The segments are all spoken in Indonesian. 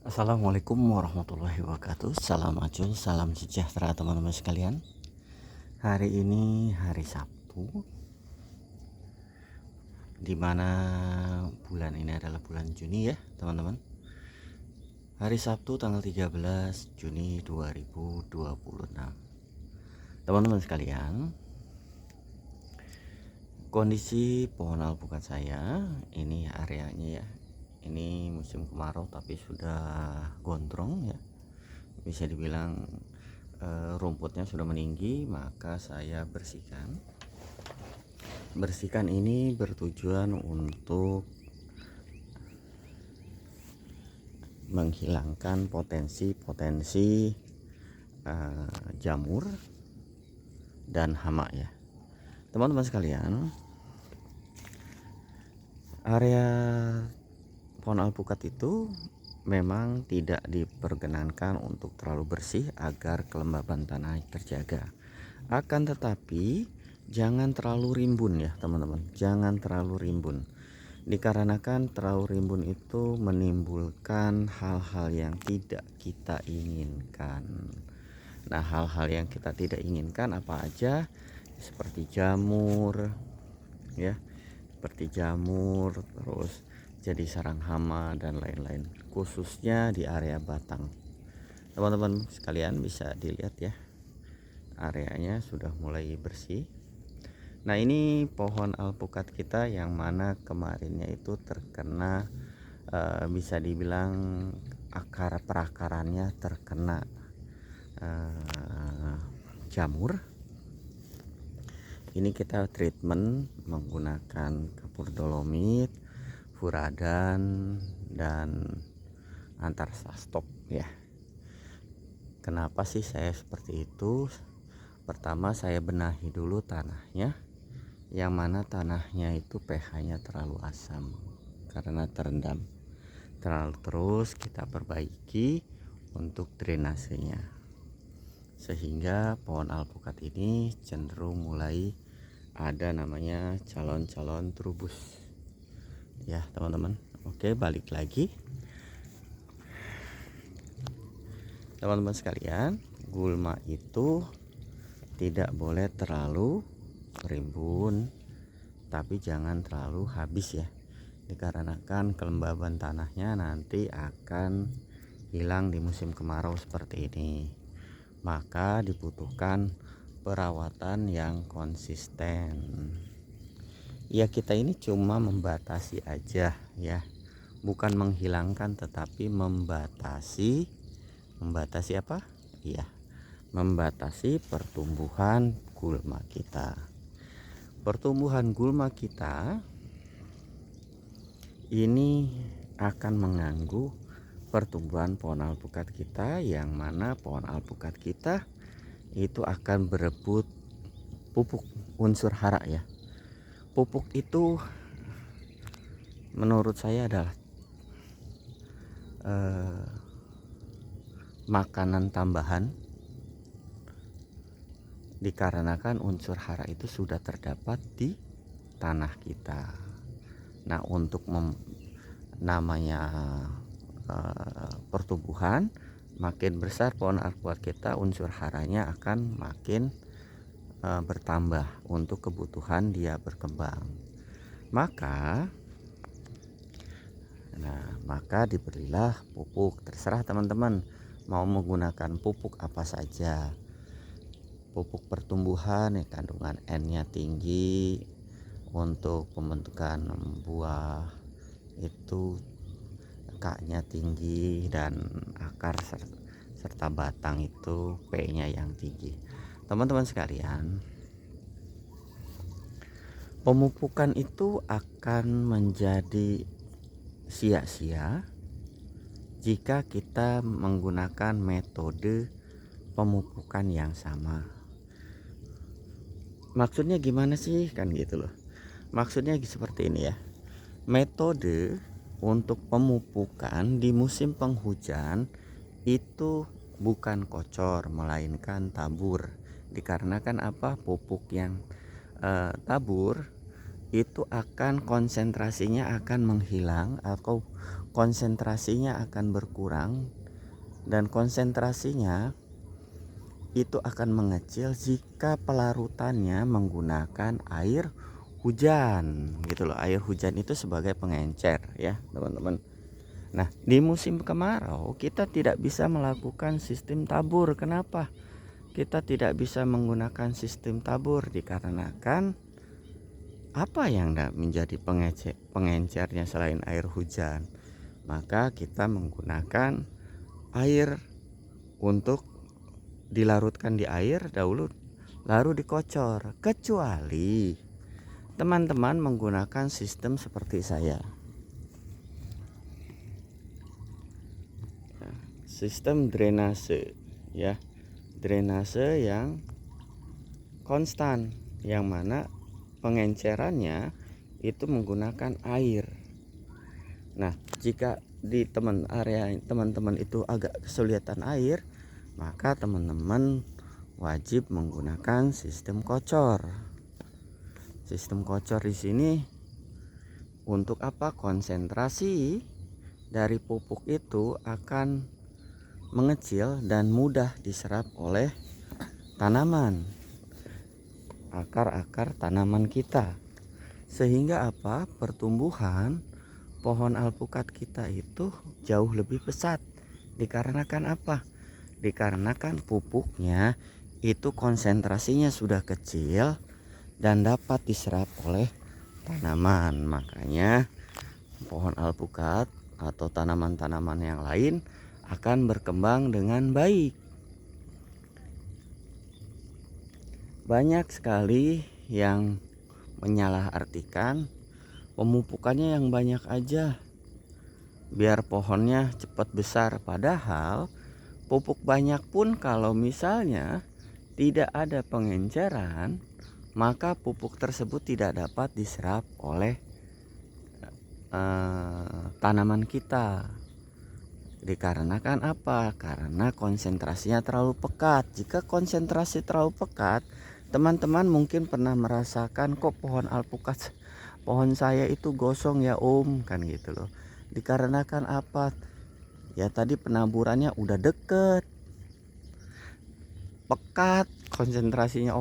Assalamualaikum warahmatullahi wabarakatuh. Salam ajul, salam sejahtera teman-teman sekalian. Hari ini hari Sabtu, dimana bulan ini adalah bulan Juni ya teman-teman. Hari Sabtu tanggal 13 Juni 2026. Teman-teman sekalian, kondisi pohon alpukat saya ini areanya ya, ini musim kemarau tapi sudah gondrong ya, bisa dibilang rumputnya sudah meninggi. Maka saya bersihkan ini bertujuan untuk menghilangkan potensi jamur dan hama ya teman-teman sekalian. Area pohon alpukat itu memang tidak diperkenankan untuk terlalu bersih agar kelembaban tanah terjaga. Akan tetapi jangan terlalu rimbun ya teman-teman, jangan terlalu rimbun, dikarenakan terlalu rimbun itu menimbulkan hal-hal yang tidak kita inginkan. Nah, hal-hal yang kita tidak inginkan apa aja? Seperti jamur ya, terus jadi sarang hama dan lain-lain, khususnya di area batang. Teman-teman sekalian bisa dilihat ya, areanya sudah mulai bersih. Nah, ini pohon alpukat kita yang mana kemarinnya itu terkena bisa dibilang perakarannya terkena jamur. Ini kita treatment menggunakan kapur dolomit, furadan, dan antar stop ya. Kenapa sih saya seperti itu? Pertama, saya benahi dulu tanahnya, yang mana tanahnya itu pH-nya terlalu asam karena terendam. Terus kita perbaiki untuk drainasenya, sehingga pohon alpukat ini cenderung mulai ada namanya calon-calon trubus ya teman-teman. Oke, balik lagi teman-teman sekalian, gulma itu tidak boleh terlalu rimbun, tapi jangan terlalu habis ya, dikarenakan kelembaban tanahnya nanti akan hilang di musim kemarau seperti ini. Maka dibutuhkan perawatan yang konsisten ya. Kita ini cuma membatasi aja ya, bukan menghilangkan tetapi membatasi apa ya, membatasi pertumbuhan gulma kita. Pertumbuhan gulma kita ini akan mengganggu pertumbuhan pohon alpukat kita, yang mana pohon alpukat kita itu akan berebut pupuk unsur hara ya. Pupuk itu menurut saya adalah makanan tambahan, dikarenakan unsur hara itu sudah terdapat di tanah kita. Nah, untuk namanya pertumbuhan, makin besar pohon alpukat kita, unsur haranya akan makin bertambah untuk kebutuhan dia berkembang. Maka diberilah pupuk. Terserah teman-teman mau menggunakan pupuk apa saja. Pupuk pertumbuhan yang kandungan N-nya tinggi, untuk pembentukan buah itu K-nya tinggi, dan akar serta batang itu P-nya yang tinggi. Teman-teman sekalian, pemupukan itu akan menjadi sia-sia jika kita menggunakan metode pemupukan yang sama. Maksudnya gimana sih, kan gitu loh. Maksudnya seperti ini ya. Metode untuk pemupukan di musim penghujan itu bukan kocor melainkan tabur. Dikarenakan apa? Pupuk yang tabur itu akan konsentrasinya akan menghilang atau konsentrasinya akan berkurang, dan konsentrasinya itu akan mengecil jika pelarutannya menggunakan air hujan gitu loh. Air hujan itu sebagai pengencer ya teman-teman. Nah, di musim kemarau kita tidak bisa melakukan sistem tabur. Kenapa kita tidak bisa menggunakan sistem tabur? Dikarenakan apa yang menjadi pengencernya selain air hujan? Maka kita menggunakan air untuk dilarutkan di air dahulu lalu dikocor, kecuali teman-teman menggunakan sistem seperti saya. Sistem drainase ya. Drainase yang konstan, yang mana pengencerannya itu menggunakan air. Nah, jika di teman-teman itu agak kesulitan air, maka teman-teman wajib menggunakan sistem kocor. Sistem kocor di sini untuk apa? Konsentrasi dari pupuk itu akan mengecil dan mudah diserap oleh tanaman, akar-akar tanaman kita, sehingga apa? Pertumbuhan pohon alpukat kita itu jauh lebih pesat. Dikarenakan apa? Dikarenakan pupuknya itu konsentrasinya sudah kecil dan dapat diserap oleh tanaman. Makanya pohon alpukat atau tanaman-tanaman yang lain akan berkembang dengan baik. Banyak sekali yang menyalahartikan pemupukannya yang banyak aja biar pohonnya cepat besar, padahal pupuk banyak pun kalau misalnya tidak ada pengenceran, maka pupuk tersebut tidak dapat diserap oleh tanaman kita. Dikarenakan apa? Karena konsentrasinya terlalu pekat. Jika konsentrasi terlalu pekat, teman-teman mungkin pernah merasakan, kok pohon alpukat pohon saya itu gosong ya om, kan gitu loh. Dikarenakan apa? Ya tadi penaburannya udah deket, pekat, konsentrasinya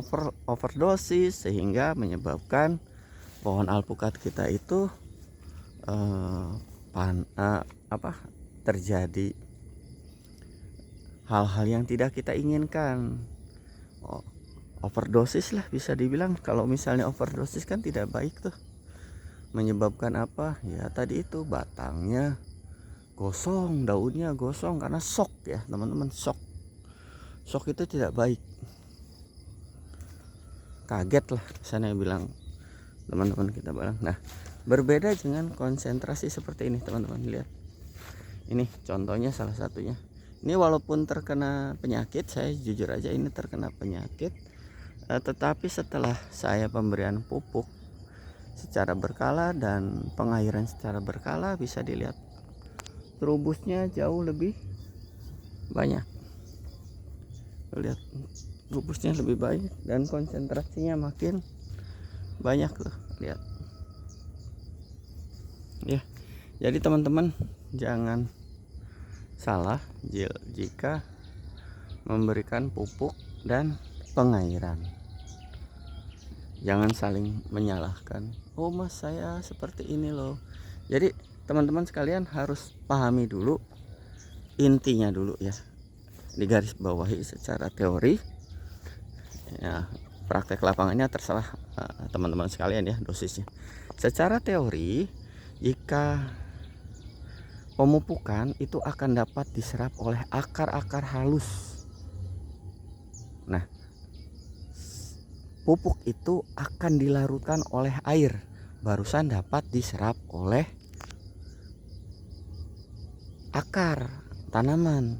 overdosis, sehingga menyebabkan pohon alpukat kita itu terjadi hal-hal yang tidak kita inginkan. Overdosis lah bisa dibilang. Kalau misalnya overdosis kan tidak baik tuh, menyebabkan apa ya, tadi itu batangnya gosong, daunnya gosong karena shock ya teman-teman. Shock itu tidak baik, kaget lah sana bilang teman-teman kita bilang. Nah, berbeda dengan konsentrasi seperti ini teman-teman. Lihat ini contohnya, salah satunya ini walaupun terkena penyakit, saya jujur aja ini terkena penyakit, tetapi setelah saya pemberian pupuk secara berkala dan pengairan secara berkala, bisa dilihat terubusnya jauh lebih banyak. Lihat, terubusnya lebih banyak dan konsentrasinya makin banyak tuh, lihat ya. Jadi teman-teman jangan salah jika memberikan pupuk dan pengairan. Jangan saling menyalahkan, oh mas saya seperti ini loh. Jadi teman-teman sekalian harus pahami dulu intinya dulu ya, digaris bawahi secara teori ya. Praktek lapangannya terserah teman-teman sekalian ya, dosisnya. Secara teori, jika pemupukan itu akan dapat diserap oleh akar-akar halus. Nah, pupuk itu akan dilarutkan oleh air, barusan dapat diserap oleh akar tanaman.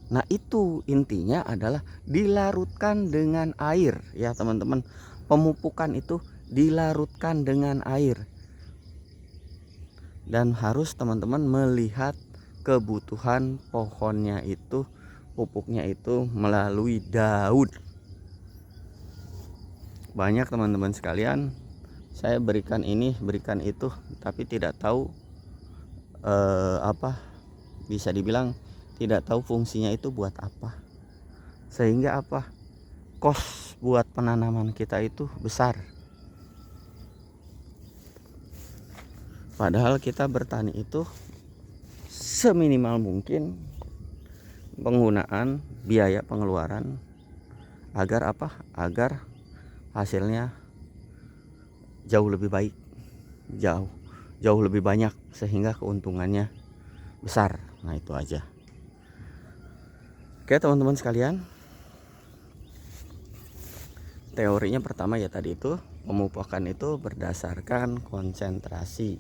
Nah, itu intinya adalah dilarutkan dengan air ya teman-teman. Pemupukan itu dilarutkan dengan air, dan harus teman-teman melihat kebutuhan pohonnya itu, pupuknya itu melalui daun. Banyak teman-teman sekalian saya berikan ini berikan itu, tapi tidak tahu apa, bisa dibilang tidak tahu fungsinya itu buat apa, sehingga apa, kos buat penanaman kita itu besar. Padahal kita bertani itu seminimal mungkin penggunaan biaya pengeluaran agar apa? Agar hasilnya jauh lebih baik, jauh lebih banyak, sehingga keuntungannya besar. Nah, itu aja. Oke, teman-teman sekalian, teorinya pertama ya tadi itu, pemupukan itu berdasarkan konsentrasi.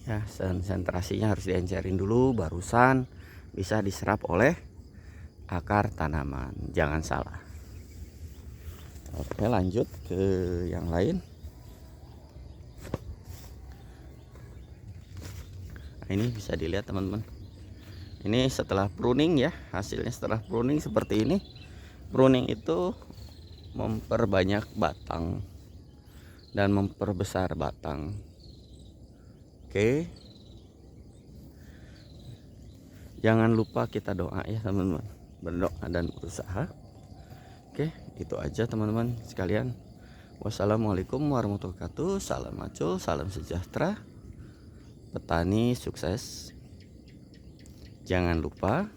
Ya, konsentrasinya harus diencerin dulu, barusan bisa diserap oleh akar tanaman. Jangan salah. Oke, lanjut ke yang lain. Nah, ini bisa dilihat teman-teman. Ini setelah pruning ya, hasilnya setelah pruning seperti ini. Pruning itu memperbanyak batang dan memperbesar batang. Oke, jangan lupa kita doa ya teman-teman, berdoa dan berusaha. Oke, itu aja teman-teman sekalian. Wassalamualaikum warahmatullahi wabarakatuh. Salam macul, salam sejahtera. Petani sukses. Jangan lupa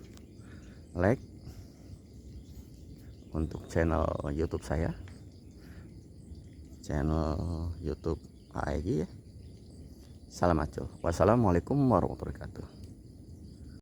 like untuk channel YouTube saya, channel YouTube AEG ya. Salam macul. Wassalamualaikum warahmatullahi wabarakatuh.